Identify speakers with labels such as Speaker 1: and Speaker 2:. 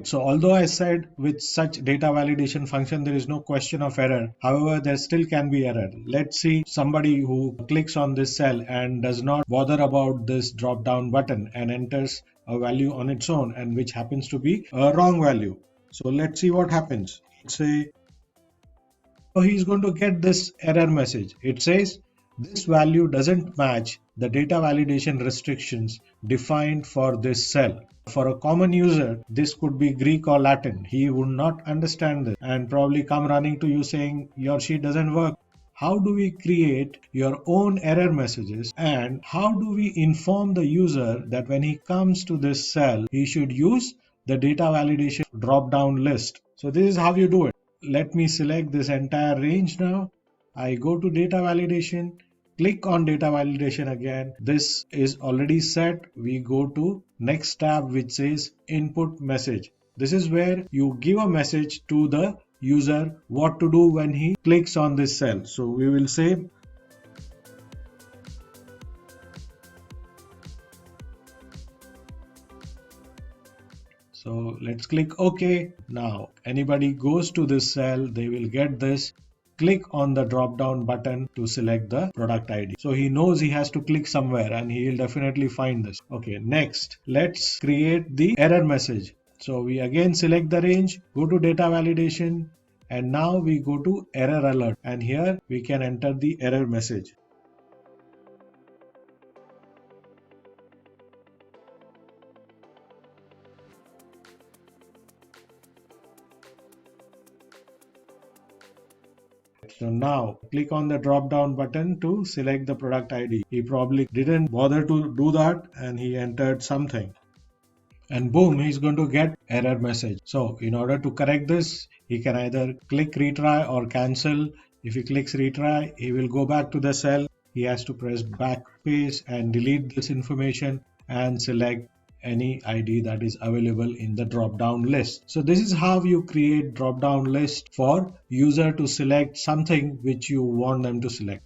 Speaker 1: So although I said with such data validation function there is no question of error, however there still can be error. Let's see somebody who clicks on this cell and does not bother about this drop down button and enters a value on its own, and which happens to be a wrong value. So let's see what happens. Let's say he's going to get this error message. It says this value doesn't match the data validation restrictions defined for this cell. For a common user, this could be Greek or Latin. He would not understand this and probably come running to you saying your sheet doesn't work. How do we create your own error messages, and how do we inform the user that when he comes to this cell, he should use the data validation drop down list? So this is how you do it. Let me select this entire range now. I go to data validation, click on data validation again. This is already set. We go to next tab which says input message. This is where you give a message to the user what to do when he clicks on this cell. So we will say so let's click OK. Now anybody goes to this cell, they will get this. Click on the drop down button to select the product ID. So he knows he has to click somewhere and he will definitely find this. Okay, next let's create the error message. So we again select the range, go to data validation, and now we go to error alert, and here we can enter the error message. So now click on the drop down button to select the product ID. He probably didn't bother to do that and he entered something. And boom, he's going to get error message. So in order to correct this, he can either click retry or cancel. If he clicks retry, he will go back to the cell. He has to press backspace and delete this information and select any ID that is available in the drop down list. So this is how you create drop down list for user to select something which you want them to select.